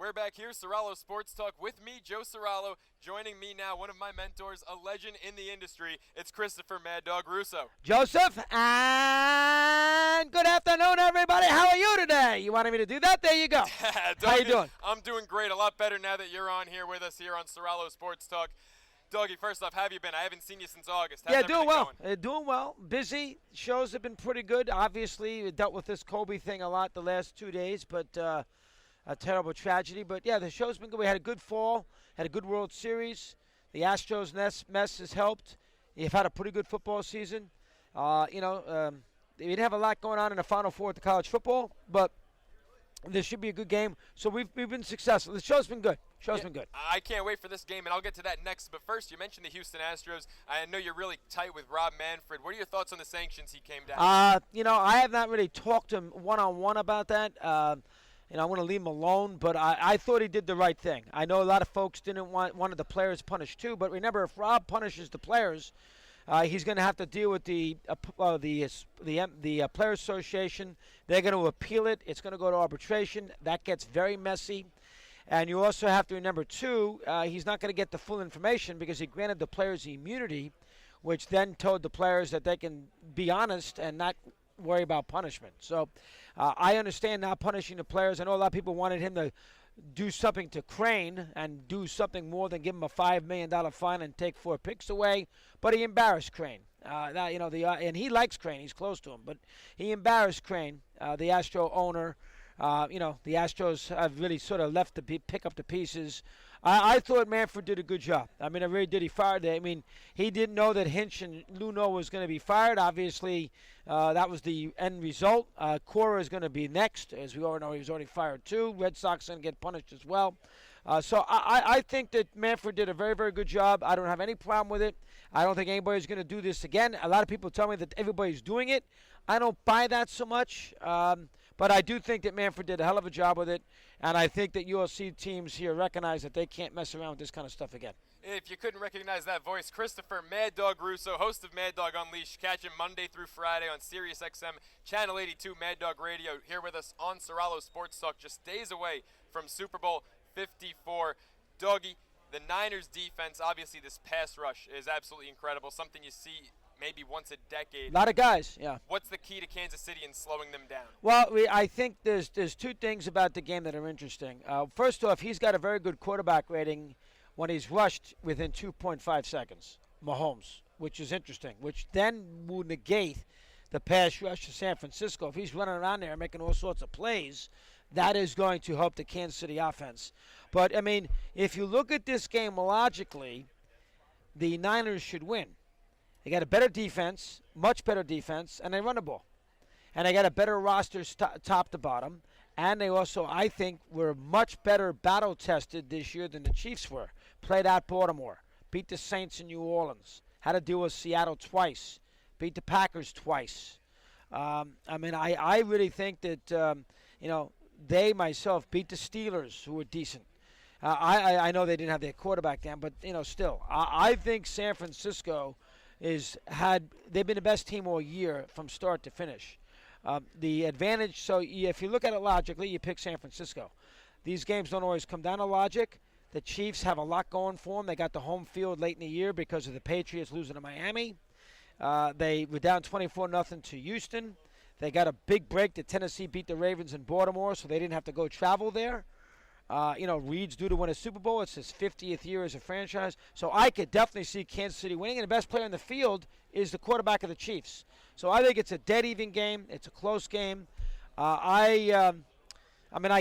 We're back here, Ceraulo Sports Talk, with me, Joe Ceraulo. Joining me now, one of my mentors, a legend in the industry. It's Christopher Mad Dog Russo. Joseph, and good afternoon, everybody. How are you today? You wanted me to do that? There you go. How you doing? I'm doing great. A lot better now that you're on here with us here on Ceraulo Sports Talk. Doggy, first off, how have you been? I haven't seen you since August. How's doing well. Going? Doing well. Busy. Shows have been pretty good. Obviously, we dealt with this Kobe thing a lot the last 2 days, but a terrible tragedy. But, yeah, the show's been good. We had a good fall, had a good World Series. The Astros mess has helped. You've had a pretty good football season. We didn't have a lot going on in the Final Four at the college football, but this should be a good game. So we've been successful. The show's been good. Been good. I can't wait for this game, and I'll get to that next. But first, you mentioned the Houston Astros. I know you're really tight with Rob Manfred. What are your thoughts on the sanctions he came down? I have not really talked to him one-on-one about that. I want to leave him alone, but I thought he did the right thing. I know a lot of folks wanted the players punished too, but remember, if Rob punishes the players, he's going to have to deal with the Players Association. They're going to appeal it. It's going to go to arbitration. That gets very messy. And you also have to remember, too, he's not going to get the full information because he granted the players immunity, which then told the players that they can be honest and not worry about punishment. So I understand not punishing the players. I know a lot of people wanted him to do something to Crane and do something more than give him a $5 million fine and take 4 picks away, but he embarrassed Crane. And he likes Crane. He's close to him, but he embarrassed Crane, the Astro owner. The Astros have really sort of left to pick up the pieces. I thought Manfred did a good job. I mean, I really did. He fired them. I mean, he didn't know that Hinch and Luno was going to be fired. Obviously, that was the end result. Cora is going to be next. As we already know, he was already fired too. Red Sox going to get punished as well. So I think that Manfred did a very, very good job. I don't have any problem with it. I don't think anybody's going to do this again. A lot of people tell me that everybody's doing it. I don't buy that so much. But I do think that Manfred did a hell of a job with it, and I think that you'll see teams here recognize that they can't mess around with this kind of stuff again. If you couldn't recognize that voice, Christopher Mad Dog Russo, host of Mad Dog Unleashed. Catch him Monday through Friday on Sirius XM, Channel 82, Mad Dog Radio, here with us on Ceraulo Sports Talk, just days away from Super Bowl 54. Doggy, the Niners defense, obviously this pass rush is absolutely incredible, something you see maybe once a decade. A lot of guys, yeah. What's the key to Kansas City in slowing them down? Well, I think there's 2 things about the game that are interesting. First off, he's got a very good quarterback rating when he's rushed within 2.5 seconds, Mahomes, which is interesting, which then will negate the pass rush to San Francisco. If he's running around there making all sorts of plays, that is going to help the Kansas City offense. But, I mean, if you look at this game logically, the Niners should win. They got a better defense, much better defense, and they run the ball. And they got a better roster top to bottom. And they also, I think, were much better battle-tested this year than the Chiefs were. Played out Baltimore, beat the Saints in New Orleans, had to deal with Seattle twice, beat the Packers twice. I really think that, they myself beat the Steelers, who were decent. I know they didn't have their quarterback then, but, still. I think San Francisco they've been the best team all year from start to finish. The advantage, so if you look at it logically, you pick San Francisco. These games don't always come down to logic. The Chiefs have a lot going for them. They got the home field late in the year because of the Patriots losing to Miami. They were down 24-0 to Houston. They got a big break. The Tennessee beat the Ravens in Baltimore, so they didn't have to go travel there. Reed's due to win a Super Bowl. It's his 50th year as a franchise. So I could definitely see Kansas City winning, and the best player in the field is the quarterback of the Chiefs. So I think it's a dead-even game. It's a close game. I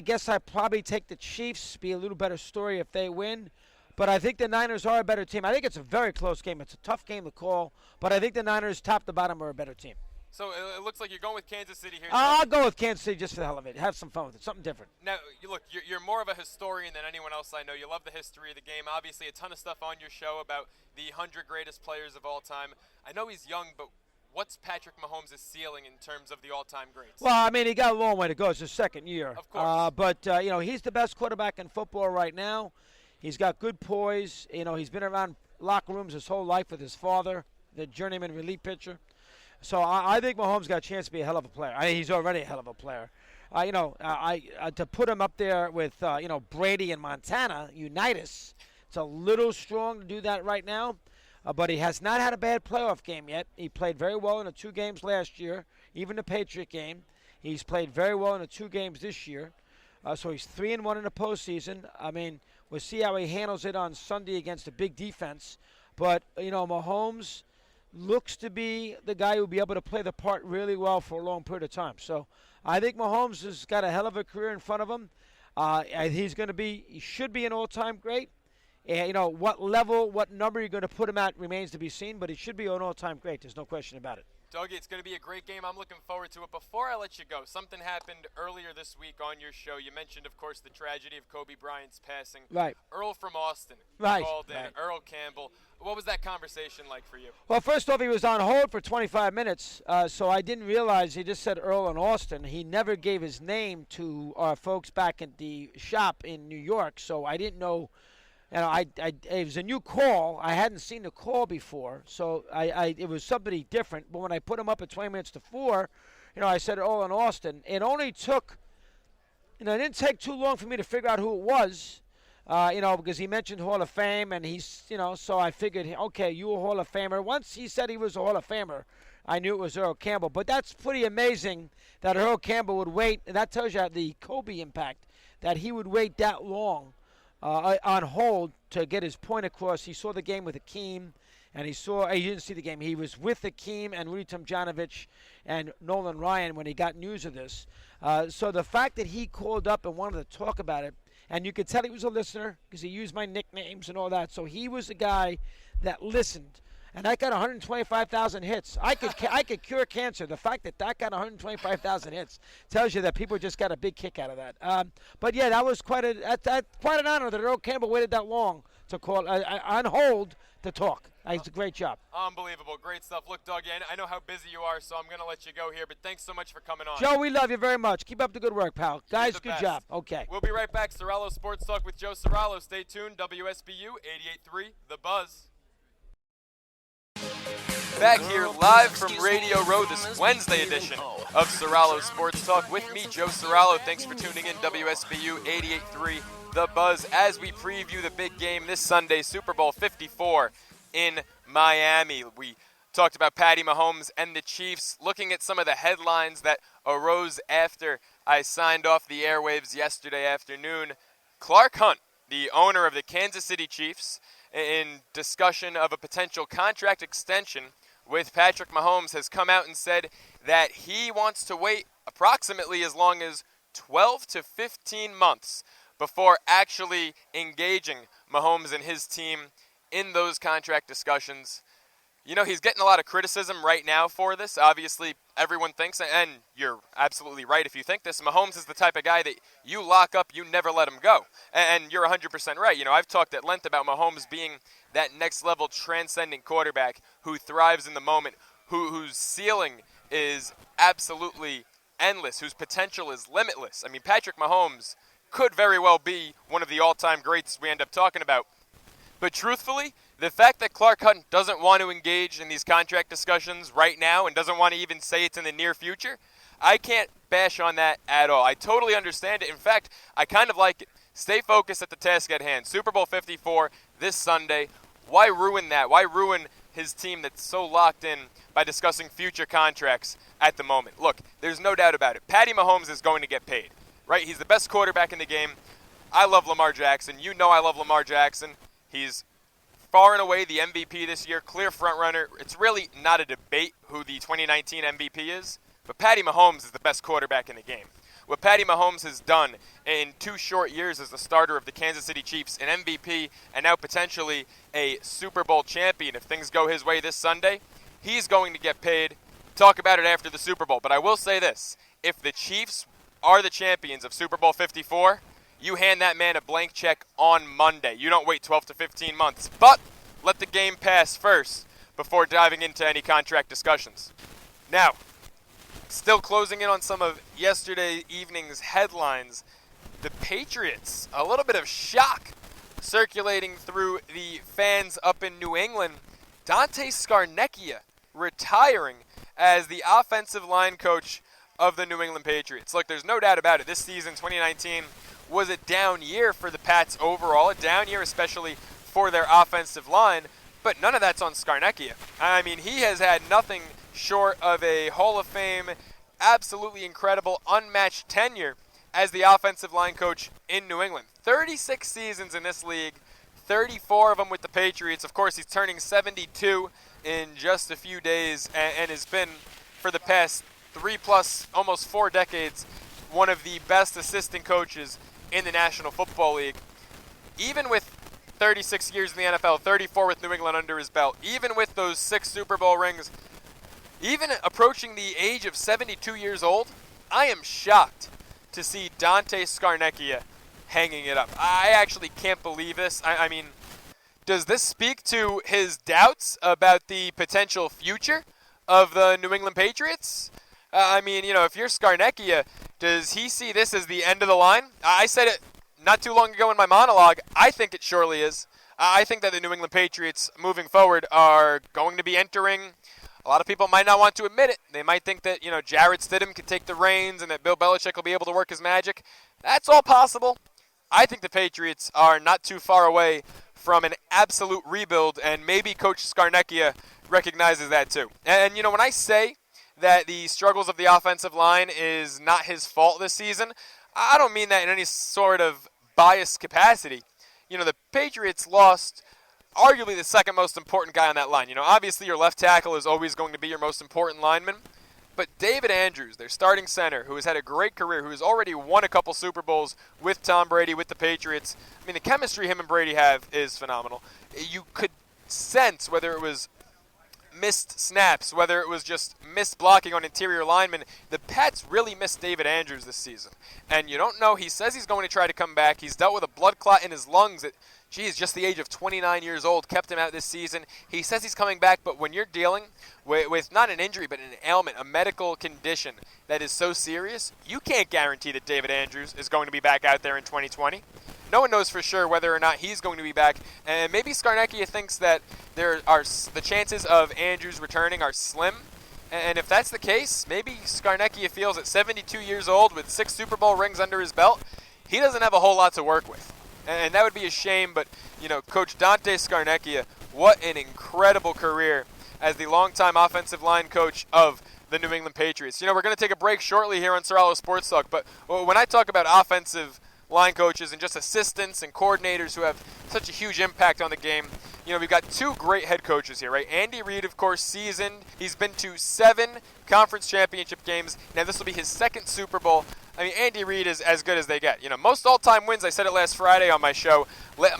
guess I'd probably take the Chiefs, be a little better story if they win. But I think the Niners are a better team. I think it's a very close game. It's a tough game to call, but I think the Niners, top to bottom, are a better team. So it looks like you're going with Kansas City here. I'll go with Kansas City just for the hell of it. Have some fun with it. Something different. Now, you're more of a historian than anyone else I know. You love the history of the game. Obviously, a ton of stuff on your show about the 100 greatest players of all time. I know he's young, but what's Patrick Mahomes' ceiling in terms of the all-time greats? Well, I mean, he got a long way to go. It's his second year. Of course. But he's the best quarterback in football right now. He's got good poise. He's been around locker rooms his whole life with his father, the journeyman relief pitcher. So I think Mahomes got a chance to be a hell of a player. He's already a hell of a player. To put him up there with Brady and Montana, Unitas, it's a little strong to do that right now. But he has not had a bad playoff game yet. He played very well in the 2 games last year, even the Patriot game. He's played very well in the 2 games this year. So he's 3-1 in the postseason. I mean, we'll see how he handles it on Sunday against a big defense. But, Mahomes looks to be the guy who will be able to play the part really well for a long period of time. So I think Mahomes has got a hell of a career in front of him. He should be an all-time great. And, what level, what number you're going to put him at remains to be seen, but he should be an all-time great. There's no question about it. Dougie, it's going to be a great game. I'm looking forward to it. Before I let you go, something happened earlier this week on your show. You mentioned, of course, the tragedy of Kobe Bryant's passing. Right. Earl from Austin called in, Earl Campbell. What was that conversation like for you? Well, first off, he was on hold for 25 minutes, so I didn't realize he just said Earl in Austin. He never gave his name to our folks back at the shop in New York, so I didn't know. It was a new call. I hadn't seen the call before, so it was somebody different. But when I put him up at 20 minutes to 4, I said Earl in Austin. It only took, it didn't take too long for me to figure out who it was, because he mentioned Hall of Fame, and he's, so I figured, okay, you a Hall of Famer. Once he said he was a Hall of Famer, I knew it was Earl Campbell. But that's pretty amazing that Earl Campbell would wait, and that tells you the Kobe impact, that he would wait that long on hold to get his point across. He saw the game with Akeem, and he didn't see the game. He was with Akeem and Rudy Tomjanovich and Nolan Ryan when he got news of this. So the fact that he called up and wanted to talk about it, and you could tell he was a listener because he used my nicknames and all that. So he was a guy that listened. And that got 125,000 hits. I could cure cancer. The fact that got 125,000 hits tells you that people just got a big kick out of that. But yeah, that was quite an honor that Earl Campbell waited that long to call on hold to talk. It's a great job. Unbelievable, great stuff. Look, Dougie, I know how busy you are, so I'm going to let you go here. But thanks so much for coming on. Joe, we love you very much. Keep up the good work, pal. Guys, good job. Okay. We'll be right back. Ceraulo Sports Talk with Joe Ceraulo. Stay tuned. WSBU 88.3, The Buzz. Back here live from Radio Row, this Wednesday edition of Ceraulo Sports Talk. With me, Joe Ceraulo. Thanks for tuning in, WSBU 88.3 The Buzz, as we preview the big game this Sunday, Super Bowl 54 in Miami. We talked about Patty Mahomes and the Chiefs, looking at some of the headlines that arose after I signed off the airwaves yesterday afternoon. Clark Hunt, the owner of the Kansas City Chiefs, in discussion of a potential contract extension with Patrick Mahomes, has come out and said that he wants to wait approximately as long as 12 to 15 months before actually engaging Mahomes and his team in those contract discussions. He's getting a lot of criticism right now for this. Obviously, everyone thinks, and you're absolutely right if you think this, Mahomes is the type of guy that you lock up, you never let him go. And you're 100% right. I've talked at length about Mahomes being that next-level transcendent quarterback who thrives in the moment, whose ceiling is absolutely endless, whose potential is limitless. I mean, Patrick Mahomes could very well be one of the all-time greats we end up talking about. But truthfully, the fact that Clark Hunt doesn't want to engage in these contract discussions right now and doesn't want to even say it's in the near future, I can't bash on that at all. I totally understand it. In fact, I kind of like it. Stay focused at the task at hand. Super Bowl 54 this Sunday. Why ruin that? Why ruin his team that's so locked in by discussing future contracts at the moment? Look, there's no doubt about it. Patty Mahomes is going to get paid, right? He's the best quarterback in the game. I love Lamar Jackson. You know I love Lamar Jackson. He's far and away the MVP this year, clear frontrunner. It's really not a debate who the 2019 MVP is, but Patty Mahomes is the best quarterback in the game. What Patty Mahomes has done in 2 short years as the starter of the Kansas City Chiefs, an MVP, and now potentially a Super Bowl champion if things go his way this Sunday, he's going to get paid. Talk about it after the Super Bowl. But I will say this, if the Chiefs are the champions of Super Bowl 54, you hand that man a blank check on Monday. You don't wait 12 to 15 months. But let the game pass first before diving into any contract discussions. Now, still closing in on some of yesterday evening's headlines, the Patriots, a little bit of shock circulating through the fans up in New England. Dante Scarnecchia retiring as the offensive line coach of the New England Patriots. Look, there's no doubt about it. This season, 2019, was a down year for the Pats overall, a down year especially for their offensive line, but none of that's on Scarnecchia. I mean, he has had nothing short of a Hall of Fame, absolutely incredible, unmatched tenure as the offensive line coach in New England. 36 seasons in this league, 34 of them with the Patriots. Of course, he's turning 72 in just a few days and has been, for the past 3+, almost 4 decades, one of the best assistant coaches in the National Football League. Even with 36 years in the NFL, 34 with New England under his belt, even with those 6 Super Bowl rings, even approaching the age of 72 years old, I am shocked to see Dante Scarnecchia hanging it up. I actually can't believe this. I mean, does this speak to his doubts about the potential future of the New England Patriots? I mean, you know, if you're Scarnecchia, does he see this as the end of the line? I said it not too long ago in my monologue. I think it surely is. I think that the New England Patriots moving forward are going to be entering. A lot of people might not want to admit it. They might think that, you know, Jarrett Stidham can take the reins and that Bill Belichick will be able to work his magic. That's all possible. I think the Patriots are not too far away from an absolute rebuild, and maybe Coach Scarnecchia recognizes that too. And you know, when I say that the struggles of the offensive line is not his fault this season, I don't mean that in any sort of biased capacity. You know, the Patriots lost arguably the second most important guy on that line. You know, obviously your left tackle is always going to be your most important lineman, but David Andrews, their starting center, who has had a great career, who has already won a couple Super Bowls with Tom Brady, with the Patriots. I mean, the chemistry him and Brady have is phenomenal. You could sense whether it was missed snaps, whether it was just missed blocking on interior linemen. The Pats really missed David Andrews this season. And you don't know, he says he's going to try to come back. He's dealt with a blood clot in his lungs that, geez, just the age of 29 years old kept him out this season. He says he's coming back, but when you're dealing with not an injury, but an ailment, a medical condition that is so serious, you can't guarantee that David Andrews is going to be back out there in 2020. No one knows for sure whether or not he's going to be back, and maybe Scarnecchia thinks that the chances of Andrews returning are slim, and if that's the case, maybe Scarnecchia feels at 72 years old with 6 Super Bowl rings under his belt, he doesn't have a whole lot to work with, and that would be a shame. But you know, Coach Dante Scarnecchia, what an incredible career as the longtime offensive line coach of the New England Patriots. You know, we're going to take a break shortly here on Ceraulo Sports Talk, but when I talk about offensive line coaches and just assistants and coordinators who have such a huge impact on the game, you know, we've got 2 great head coaches here, right? Andy Reid, of course, seasoned. He's been to 7 conference championship games. Now, this will be his 2nd Super Bowl. I mean, Andy Reid is as good as they get. You know, most all-time wins, I said it last Friday on my show,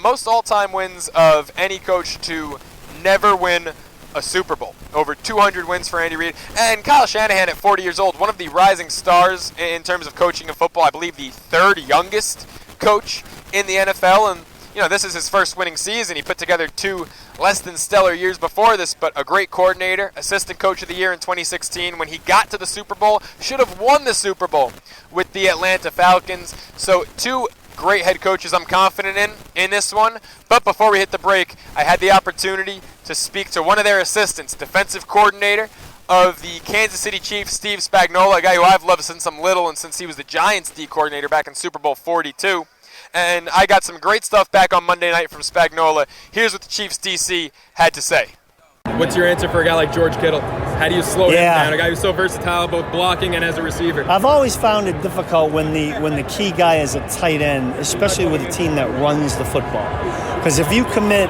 most all-time wins of any coach to never win a Super Bowl. Over 200 wins for Andy Reid. And Kyle Shanahan at 40 years old, one of the rising stars in terms of coaching of football. I believe the 3rd youngest coach in the NFL. And, you know, this is his first winning season. He put together 2 less than stellar years before this, but a great coordinator, assistant coach of the year in 2016 when he got to the Super Bowl. Should have won the Super Bowl with the Atlanta Falcons. So 2 great head coaches I'm confident in this one. But before we hit the break, I had the opportunity to speak to one of their assistants, defensive coordinator of the Kansas City Chiefs, Steve Spagnuolo, a guy who I've loved since I'm little and since he was the Giants D coordinator back in Super Bowl 42. And I got some great stuff back on Monday night from Spagnuolo. Here's what the Chiefs DC had to say. What's your answer for a guy like George Kittle? How do you slow him down? A guy who's so versatile, both blocking and as a receiver. I've always found it difficult when the key guy is a tight end, especially with a team that runs the football. Because if you commit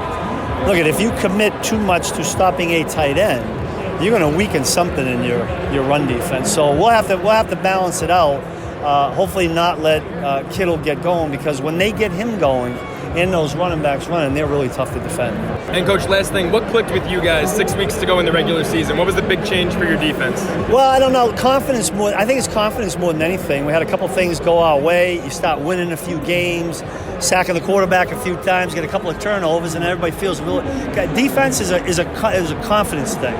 too much to stopping a tight end, you're going to weaken something in your run defense. So we'll have to balance it out. Hopefully not let Kittle get going, because when they get him going and those running backs running, they're really tough to defend. And Coach, last thing, what clicked with you guys 6 weeks to go in the regular season? What was the big change for your defense? Well, I don't know. Confidence more. I think it's confidence more than anything. We had a couple things go our way. You start winning a few games, sacking the quarterback a few times, get a couple of turnovers, and everybody feels really. Defense is a confidence thing.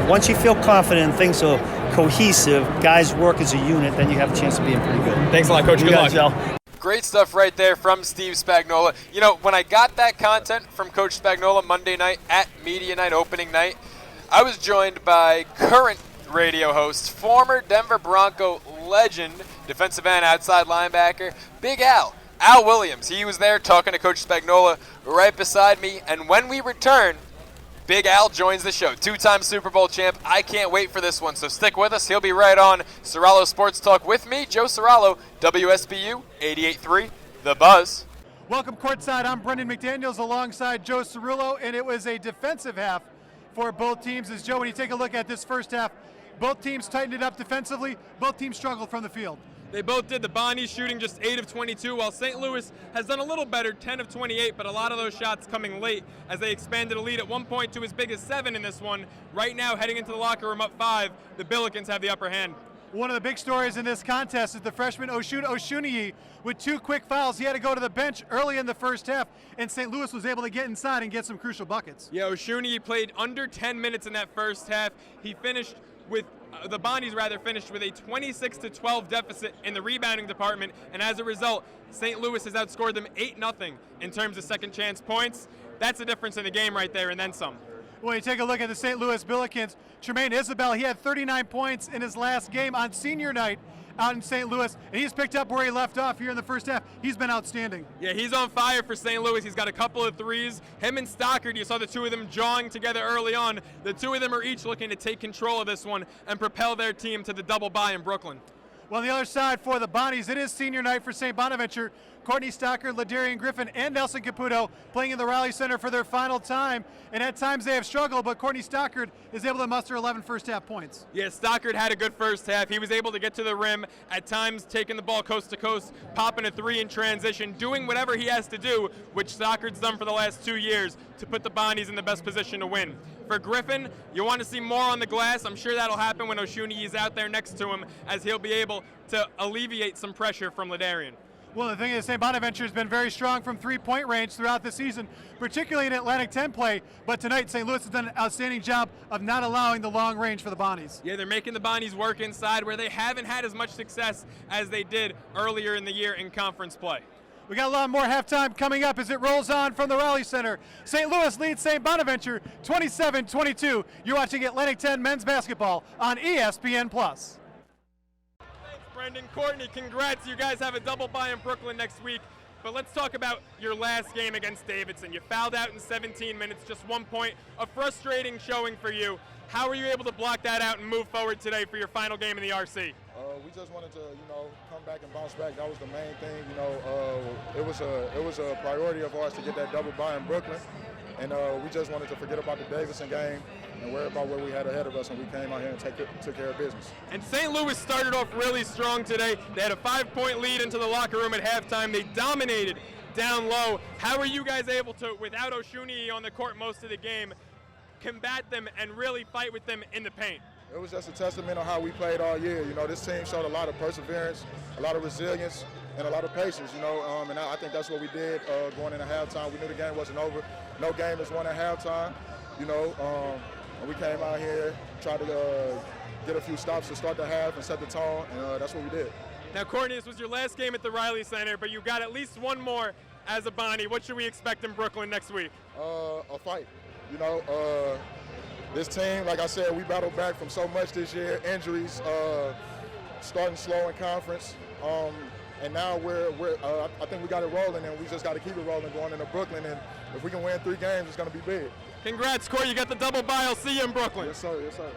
Once you feel confident and things are cohesive, guys work as a unit, then you have a chance of being pretty good. Thanks a lot, Coach. Good luck. Joe. Great stuff right there from Steve Spagnuolo. You know, when I got that content from Coach Spagnuolo Monday night at Media Night, opening night, I was joined by current radio host, former Denver Bronco legend, defensive end, outside linebacker, Big Al Williams. He was there talking to Coach Spagnuolo right beside me, and when we return, Big Al joins the show, two-time Super Bowl champ. I can't wait for this one, so stick with us. He'll be right on Ceraulo Sports Talk with me, Joe Ceraulo, WSBU 88.3, The Buzz. Welcome courtside. I'm Brendan McDaniels alongside Joe Ceraulo, and it was a defensive half for both teams. As Joe, when you take a look at this first half, both teams tightened it up defensively. Both teams struggled from the field. They both did. The Bonnies shooting just 8 of 22, while St. Louis has done a little better, 10 of 28, but a lot of those shots coming late as they expanded a lead at one point to as big as 7 in this one. Right now, heading into the locker room up 5, the Billikens have the upper hand. One of the big stories in this contest is the freshman Oshuniyi with 2 quick fouls. He had to go to the bench early in the first half, and St. Louis was able to get inside and get some crucial buckets. Yeah, Oshuniyi played under 10 minutes in that first half. He finished with the Bonnies finished with a 26-12 deficit in the rebounding department, and as a result, St. Louis has outscored them 8-0 in terms of second chance points. That's the difference in the game right there, and then some. When you take a look at the St. Louis Billikens, Tremaine Isabel, he had 39 points in his last game on senior night out in St. Louis, and he's picked up where he left off here in the first half. He's been outstanding. Yeah, he's on fire for St. Louis. He's got a couple of threes. Him and Stockard, you saw the two of them jawing together early on. The two of them are each looking to take control of this one and propel their team to the double bye in Brooklyn. Well, on the other side for the Bonnies, it is senior night for St. Bonaventure. Courtney, Stockard, Ladarian Griffin, and Nelson Caputo playing in the Raleigh Center for their final time. And at times they have struggled, but Courtney Stockard is able to muster 11 first-half points. Yeah, Stockard had a good first half. He was able to get to the rim, at times taking the ball coast to coast, popping a 3 in transition, doing whatever he has to do, which Stockard's done for the last 2 years to put the Bonnies in the best position to win. For Griffin, you want to see more on the glass. I'm sure that'll happen when Oshuniyi is out there next to him, as he'll be able to alleviate some pressure from Ladarian. Well, the thing is, St. Bonaventure has been very strong from three-point range throughout the season, particularly in Atlantic 10 play. But tonight, St. Louis has done an outstanding job of not allowing the long range for the Bonnies. Yeah, they're making the Bonnies work inside where they haven't had as much success as they did earlier in the year in conference play. We got a lot more halftime coming up as it rolls on from the Raleigh Center. St. Louis leads St. Bonaventure 27-22. You're watching Atlantic 10 men's basketball on ESPN+. Brendan, Courtney, congrats. You guys have a double bye in Brooklyn next week. But let's talk about your last game against Davidson. You fouled out in 17 minutes, just 1 point. A frustrating showing for you. How were you able to block that out and move forward today for your final game in the RC? We just wanted to, come back and bounce back. That was the main thing. It was a priority of ours to get that double bye in Brooklyn. And we just wanted to forget about the Davidson game and worry about what we had ahead of us, and we came out here and took care of business. And St. Louis started off really strong today. They had a 5-point lead into the locker room at halftime. They dominated down low. How were you guys able to, without Oshuniyi on the court most of the game, combat them and really fight with them in the paint? It was just a testament of how we played all year. This team showed a lot of perseverance, a lot of resilience, and a lot of patience, and I think that's what we did going into halftime. We knew the game wasn't over. No game is won at halftime, and we came out here, tried to get a few stops to start the half and set the tone, and that's what we did. Now, Courtney, this was your last game at the Riley Center, but you got at least one more as a Bonnie. What should we expect in Brooklyn next week? A fight. This team, like I said, we battled back from so much this year, injuries, starting slow in conference, and now I think we got it rolling, and we just got to keep it rolling going into Brooklyn, and if we can win 3 games, it's going to be big. Congrats, Corey. You got the double bye. I'll see you in Brooklyn. Yes, sir. Yes, sir.